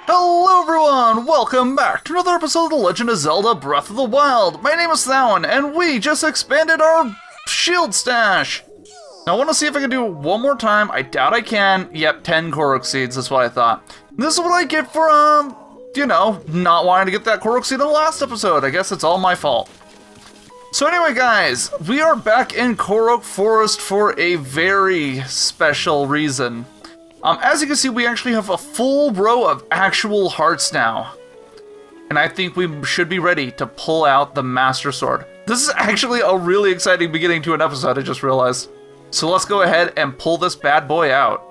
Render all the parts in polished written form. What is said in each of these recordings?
Hello everyone! Welcome back to another episode of The Legend of Zelda Breath of the Wild. My name is Thowan, and we just expanded our shield stash. Now I want to see if I can do it one more time. I doubt I can. Yep, 10 Korok seeds, that's what I thought. This is what I get for, you know, not wanting to get that Korok seed in the last episode. I guess it's all my fault. So anyway guys, we are back in Korok Forest for a very special reason. As you can see, we actually have a full row of actual hearts now. And I think we should be ready to pull out the Master Sword. This is actually a really exciting beginning to an episode, I just realized. So let's go ahead and pull this bad boy out.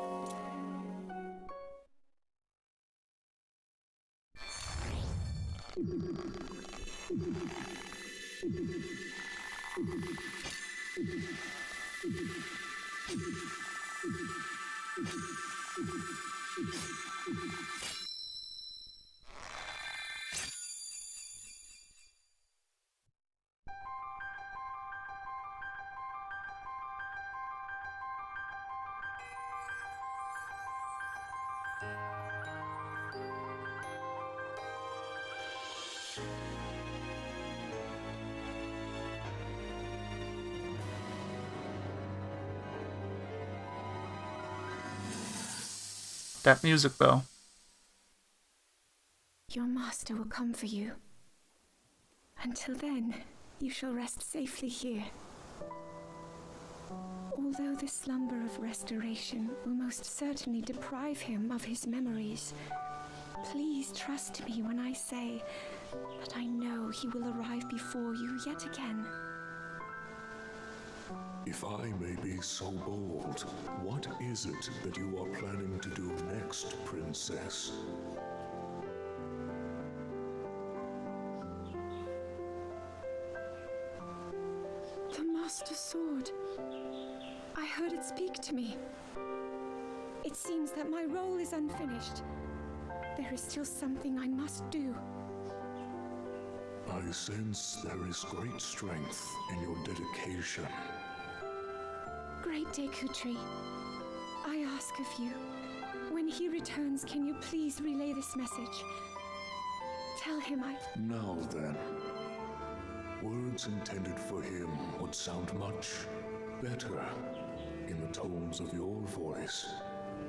That music, though. Your master will come for you. Until then, you shall rest safely here. Although the slumber of restoration will most certainly deprive him of his memories, please trust me when I say that I know he will arrive before you yet again. If I may be so bold, what is it that you are planning to do next, Princess? The Master Sword. I heard it speak to me. It seems that my role is unfinished. There is still something I must do. I sense there is great strength in your dedication. Great Dekutri, I ask of you, when he returns, can you please relay this message? Tell him Now then, words intended for him would sound much better in the tones of your voice,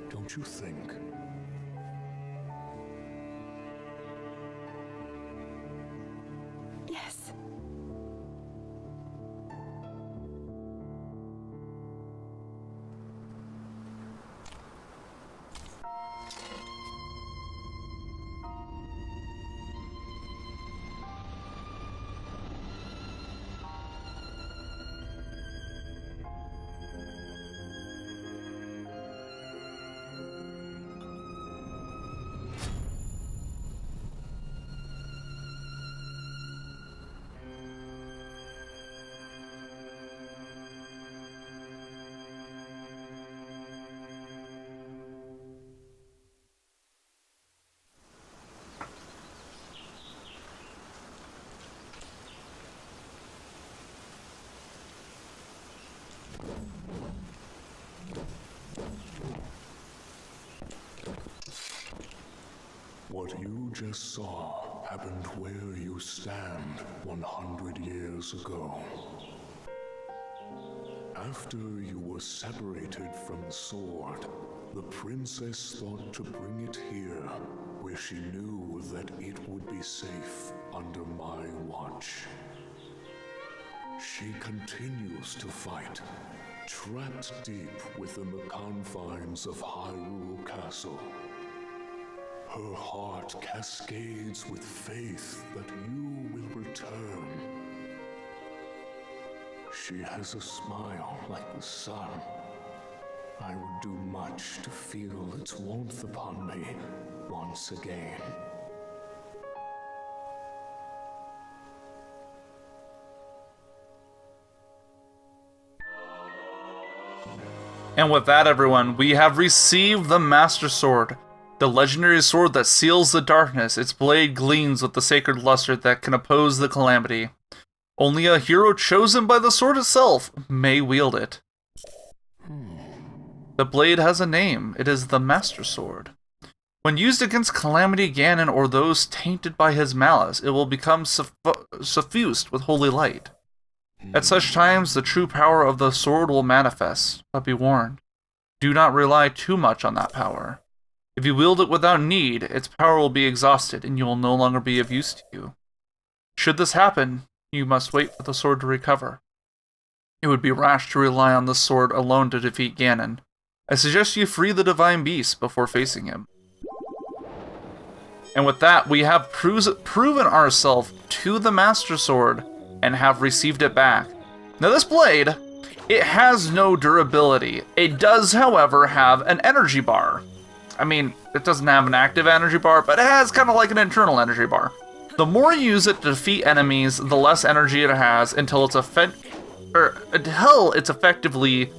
don't you think? Yes. What you just saw happened where you stand 100 years ago. After you were separated from the sword, the princess thought to bring it here, where she knew that it would be safe under my watch. She continues to fight, trapped deep within the confines of Hyrule Castle. Her heart cascades with faith that you will return. She has a smile like the sun. I would do much to feel its warmth upon me once again. And with that, everyone, we have received the Master Sword. The legendary sword that seals the darkness. Its blade gleams with the sacred luster that can oppose the calamity. Only a hero chosen by the sword itself may wield it. The blade has a name. It is the Master Sword. When used against Calamity Ganon or those tainted by his malice, it will become suffused with holy light. At such times, the true power of the sword will manifest, but be warned. Do not rely too much on that power. If you wield it without need, its power will be exhausted and you will no longer be of use to you. Should this happen, you must wait for the sword to recover. It would be rash to rely on the sword alone to defeat Ganon. I suggest you free the Divine Beast before facing him. And with that, we have proven ourselves to the Master Sword and have received it back. Now this blade, it has no durability. It does, however, have an energy bar. I mean, it doesn't have an active energy bar, but it has kind of like an internal energy bar. The more you use it to defeat enemies, the less energy it has until it's effectively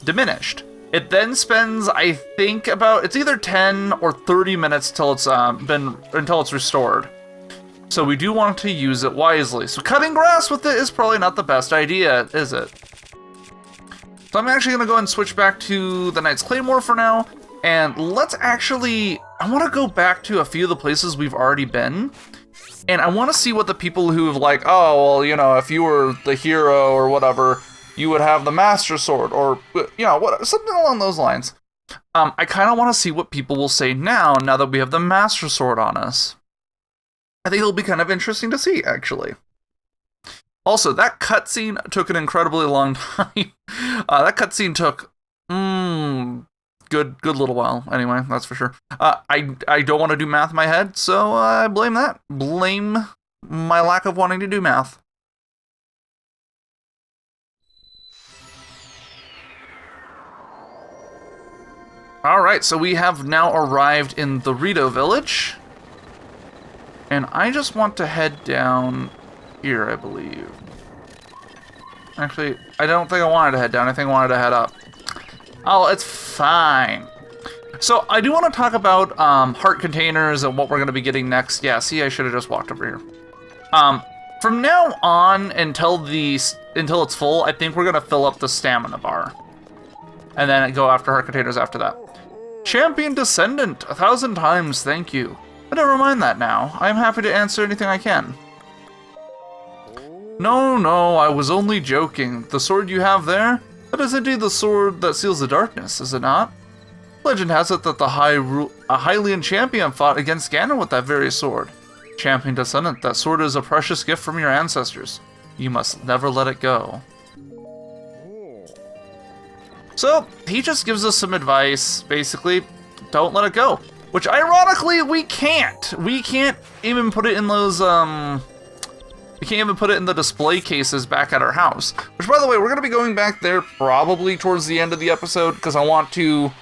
diminished. It then spends, I think, it's either 10 or 30 minutes till it's until it's restored. So we do want to use it wisely. So cutting grass with it is probably not the best idea, is it? So I'm actually gonna go and switch back to the Knight's Claymore for now, and I want to go back to a few of the places we've already been, and I want to see what the people who have like, oh, well, you know, if you were the hero or whatever, you would have the Master Sword, or, you know, something along those lines. I kind of want to see what people will say now that we have the Master Sword on us. I think it'll be kind of interesting to see, actually. Also, that cutscene took an incredibly long time. That cutscene took, good little while. Anyway, that's for sure. I don't want to do math in my head, so I blame that. Blame my lack of wanting to do math. Alright, so we have now arrived in the Rito village. And I just want to head down here, I believe. Actually, I don't think I wanted to head down. I think I wanted to head up. Oh, it's fine. So, I do want to talk about heart containers and what we're going to be getting next. Yeah, see, I should have just walked over here. From now on, until it's full, I think we're going to fill up the stamina bar. And then go after heart containers after that. Champion Descendant, 1,000 times, thank you. But never mind that now. I am happy to answer anything I can. No, I was only joking. The sword you have there? That is indeed the sword that seals the darkness, is it not? Legend has it that the Hylian champion fought against Ganon with that very sword. Champion Descendant, that sword is a precious gift from your ancestors. You must never let it go. So, he just gives us some advice, basically, don't let it go. Which, ironically, we can't. We can't even put it in those, we can't even put it in the display cases back at our house. Which, by the way, we're going to be going back there probably towards the end of the episode, because I want to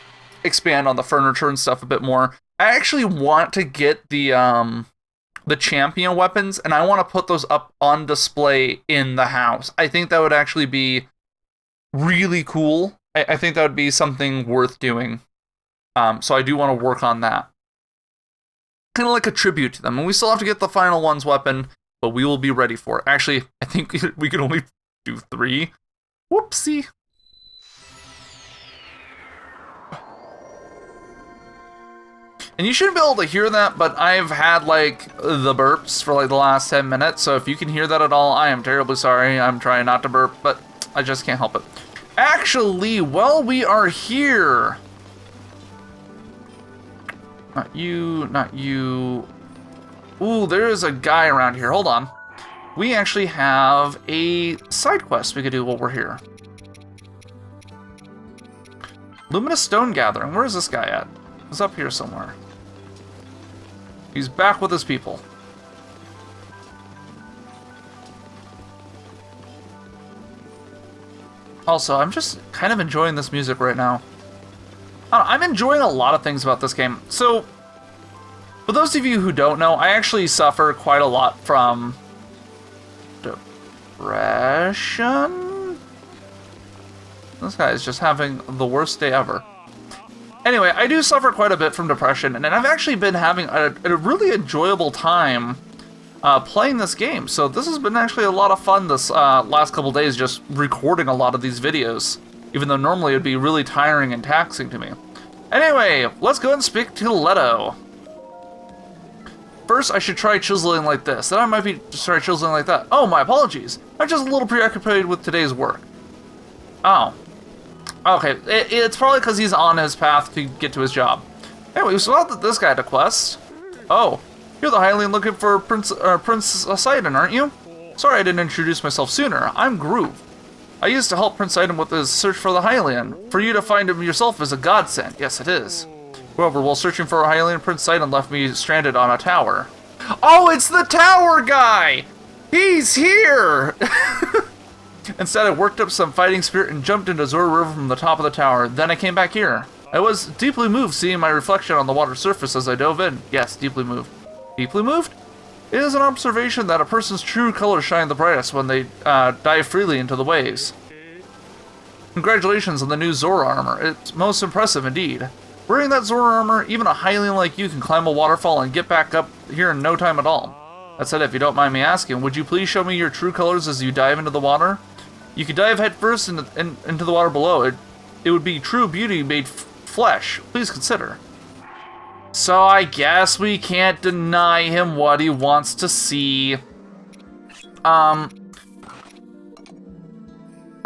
expand on the furniture and stuff a bit more. I actually want to get the champion weapons, and I want to put those up on display in the house. I think that would actually be really cool. I think that would be something worth doing. So I do want to work on that. Kind of like a tribute to them. And we still have to get the final one's weapon, but we will be ready for it. Actually, I think we can only do 3. Whoopsie. And you shouldn't be able to hear that, but I've had, like, the burps for, like, the last 10 minutes. So if you can hear that at all, I am terribly sorry. I'm trying not to burp, but I just can't help it. Actually, while we are here... Not you. Ooh, there is a guy around here. Hold on. We actually have a side quest we could do while we're here. Luminous Stone Gathering. Where is this guy at? He's up here somewhere. He's back with his people. Also, I'm just kind of enjoying this music right now. I'm enjoying a lot of things about this game. So, for those of you who don't know, I actually suffer quite a lot from depression? This guy is just having the worst day ever. Anyway, I do suffer quite a bit from depression, and I've actually been having a really enjoyable time playing this game. So this has been actually a lot of fun this last couple days, just recording a lot of these videos, even though normally it would be really tiring and taxing to me. Anyway, let's go and speak to Leto. First, I should try chiseling like this. Then I might be try chiseling like that. Oh, my apologies. I'm just a little preoccupied with today's work. Oh. Okay, it's probably because he's on his path to get to his job. Anyway, we saw that this guy had a quest. Oh, you're the Hylian looking for Prince Sidon, aren't you? Sorry I didn't introduce myself sooner. I'm Groove. I used to help Prince Sidon with his search for the Hylian. For you to find him yourself is a godsend. Yes, it is. However, while searching for a Hylian, Prince Sidon left me stranded on a tower. Oh, it's the tower guy! He's here! Instead, I worked up some fighting spirit and jumped into Zora River from the top of the tower. Then I came back here. I was deeply moved seeing my reflection on the water surface as I dove in. Yes, deeply moved. Deeply moved? It is an observation that a person's true colors shine the brightest when they dive freely into the waves. Congratulations on the new Zora armor. It's most impressive indeed. Wearing that Zora armor, even a Hylian like you can climb a waterfall and get back up here in no time at all. That said, if you don't mind me asking, would you please show me your true colors as you dive into the water? You could dive headfirst into the water below. It would be true beauty made flesh. Please consider. So I guess we can't deny him what he wants to see.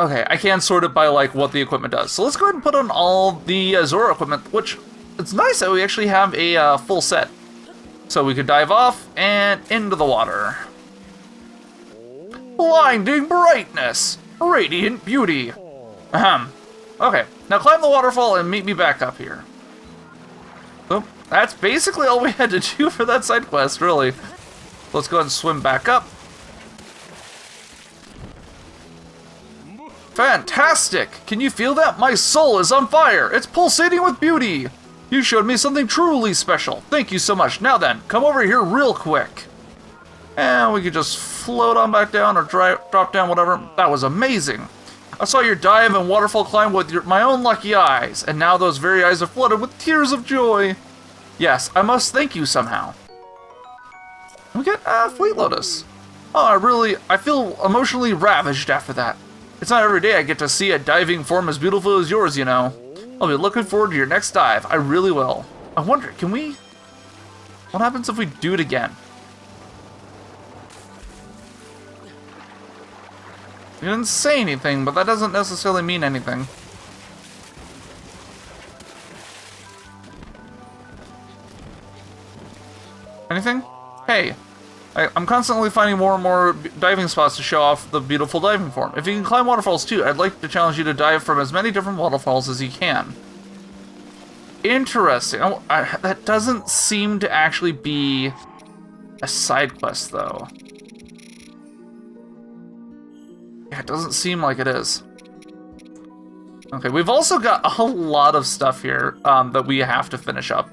Okay, I can sort it by like what the equipment does. So let's go ahead and put on all the Zora equipment, which it's nice that we actually have a full set. So we could dive off and into the water. Blinding brightness, radiant beauty. Ahem. Okay, now climb the waterfall and meet me back up here. So that's basically all we had to do for that side quest, really. Let's go ahead and swim back up. Fantastic! Can you feel that? My soul is on fire! It's pulsating with beauty! You showed me something truly special. Thank you so much. Now then, come over here real quick. And we could just float on back down or drop down, whatever. That was amazing. I saw your dive and waterfall climb with my own lucky eyes, and now those very eyes are flooded with tears of joy. Yes, I must thank you somehow. We get Fleet Lotus. Oh, I feel emotionally ravaged after that. It's not every day I get to see a diving form as beautiful as yours, you know. I'll be looking forward to your next dive. I really will. I wonder, can we... What happens if we do it again? You didn't say anything, but that doesn't necessarily mean anything. Anything? Hey. I'm constantly finding more and more diving spots to show off the beautiful diving form. If you can climb waterfalls too, I'd like to challenge you to dive from as many different waterfalls as you can. Interesting. That doesn't seem to actually be a side quest, though. Yeah, it doesn't seem like it is. Okay, we've also got a lot of stuff here that we have to finish up.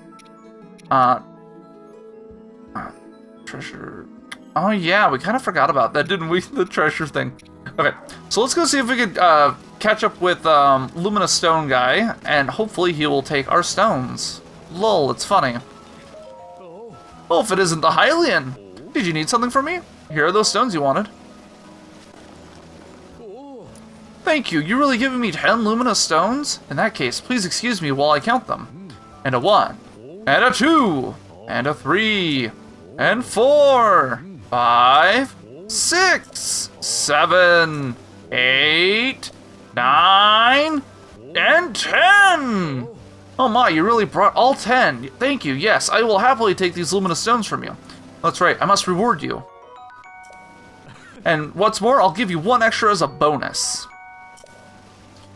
Treasure. Oh yeah, we kind of forgot about that, didn't we? The treasure thing. Okay, so let's go see if we could catch up with Luminous Stone guy, and hopefully he will take our stones. Lol, it's funny. Oh, if it isn't the Hylian! Did you need something from me? Here are those stones you wanted. Thank you, you're really giving me 10 luminous stones? In that case, please excuse me while I count them. And a 1, and a 2, and a 3, and 4, 5, 6, 7, 8, 9, and 10! Oh my, you really brought all 10. Thank you, yes, I will happily take these luminous stones from you. That's right, I must reward you. And what's more, I'll give you 1 extra as a bonus.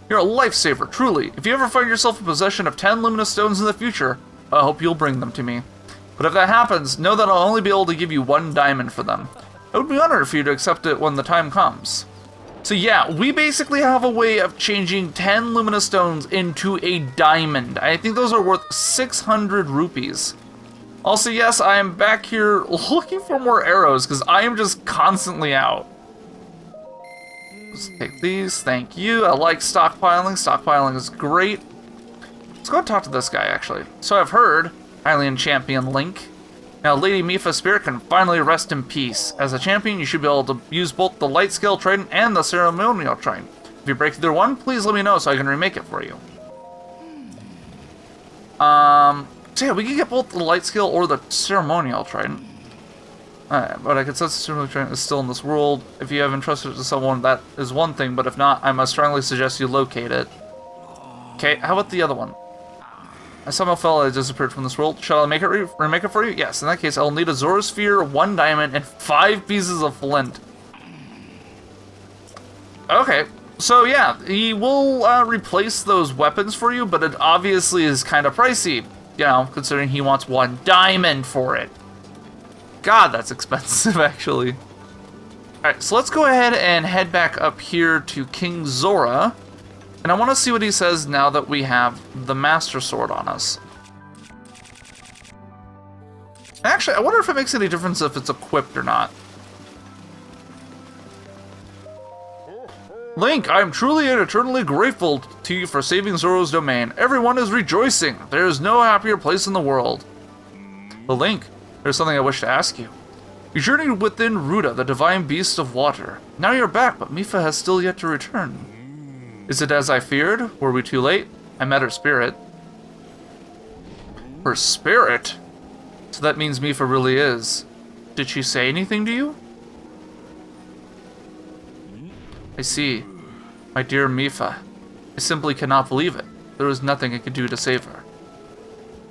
You're a lifesaver, truly. If you ever find yourself in possession of 10 luminous stones in the future, I hope you'll bring them to me. But if that happens, know that I'll only be able to give you 1 diamond for them. It would be honored for you to accept it when the time comes. So yeah, we basically have a way of changing 10 luminous stones into a diamond. I think those are worth 600 rupees. Also, yes, I am back here looking for more arrows because I am just constantly out. Let's take these, thank you. I like stockpiling. Stockpiling is great. Let's go and talk to this guy, actually. So I've heard, Hylian Champion Link, Now, Lady Mipha's spirit can finally rest in peace. As a champion, you should be able to use both the light scale trident and the ceremonial trident. If you break either one, please let me know so I can remake it for you. So yeah, we can get both the light scale or the ceremonial trident. Alright, but I can sense the ceremonial trident is still in this world. If you have entrusted it to someone, that is one thing, but if not, I must strongly suggest you locate it. Okay, how about the other one? I somehow felt I disappeared from this world. Shall I make it remake it for you? Yes, in that case, I'll need a Zora Sphere, 1 diamond, and 5 pieces of flint. Okay, so yeah, he will replace those weapons for you, but it obviously is kind of pricey, you know, considering he wants 1 diamond for it. God, that's expensive, actually. Alright, so let's go ahead and head back up here to King Zora. And I want to see what he says now that we have the Master Sword on us. Actually, I wonder if it makes any difference if it's equipped or not. Link, I am truly and eternally grateful to you for saving Zora's domain. Everyone is rejoicing. There is no happier place in the world. But Link, there's something I wish to ask you. You journeyed within Ruda, the divine beast of water. Now you're back, but Mipha has still yet to return. Is it as I feared? Were we too late? I met her spirit. Her spirit? So that means Mipha really is. Did she say anything to you? I see. My dear Mipha. I simply cannot believe it. There was nothing I could do to save her.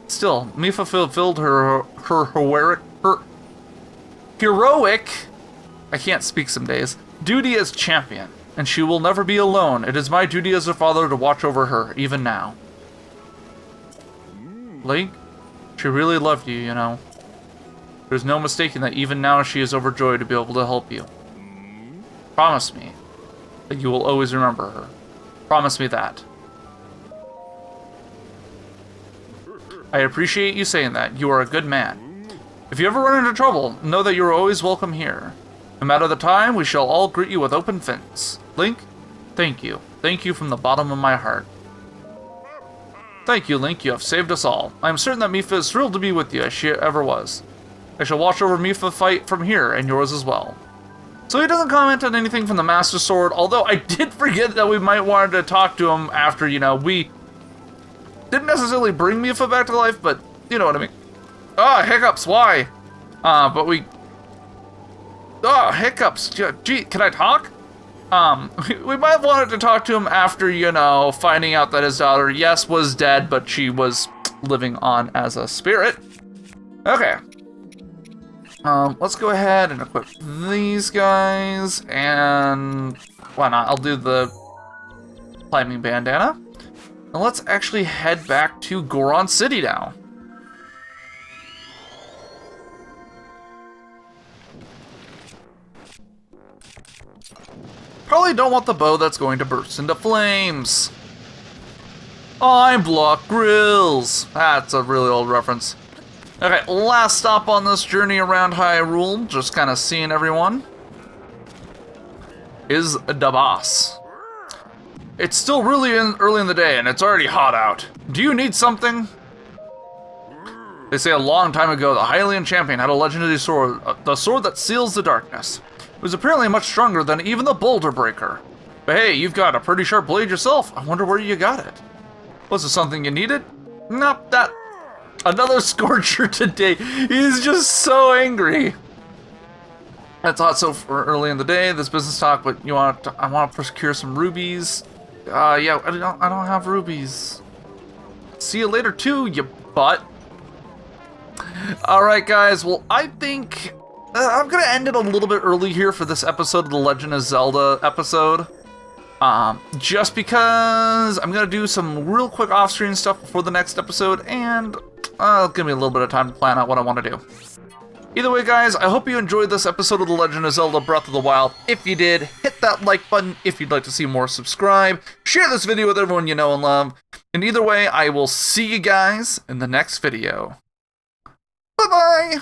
Still, Mipha fulfilled her heroic, I can't speak some days, duty as champion. And she will never be alone. It is my duty as her father to watch over her, even now. Link, she really loved you, you know. There's no mistaking that even now she is overjoyed to be able to help you. Promise me that you will always remember her. Promise me that. I appreciate you saying that. You are a good man. If you ever run into trouble, know that you are always welcome here. No matter the time, we shall all greet you with open fins. Link, thank you. Thank you from the bottom of my heart. Thank you, Link. You have saved us all. I am certain that Mipha is thrilled to be with you, as she ever was. I shall watch over Mipha's fight from here, and yours as well. So he doesn't comment on anything from the Master Sword, although I did forget that we might want to talk to him after, you know, we didn't necessarily bring Mipha back to life, but you know what I mean. Ah, hiccups, why? But we... Oh, hiccups. Gee, can I talk? We might have wanted to talk to him after, you know, finding out that his daughter, yes, was dead, but she was living on as a spirit. Okay. Let's go ahead and equip these guys, and why not? I'll do the climbing bandana. And let's actually head back to Goron City now. Probably don't want the bow that's going to burst into flames. I'm Block Grills. That's a really old reference. Okay, last stop on this journey around Hyrule, just kind of seeing everyone, is the boss. It's still really early in the day and it's already hot out. Do you need something? They say a long time ago, the Hylian champion had a legendary sword, the sword that seals the darkness. It was apparently much stronger than even the Boulder Breaker. But hey, you've got a pretty sharp blade yourself. I wonder where you got it. Was it something you needed? Nope, that... Another Scorcher today. He's just so angry. I thought so for early in the day. This business talk, but you want to, I want to procure some rubies. Yeah, I don't have rubies. See you later too, you butt. All right, guys. Well, I think I'm gonna end it a little bit early here for this episode of the Legend of Zelda episode. Just because I'm gonna do some real quick off-screen stuff before the next episode, and give me a little bit of time to plan out what I want to do. Either way, guys, I hope you enjoyed this episode of The Legend of Zelda Breath of the Wild. If you did, hit that like button. If you'd like to see more, subscribe. Share this video with everyone you know and love. And either way, I will see you guys in the next video. Bye-bye!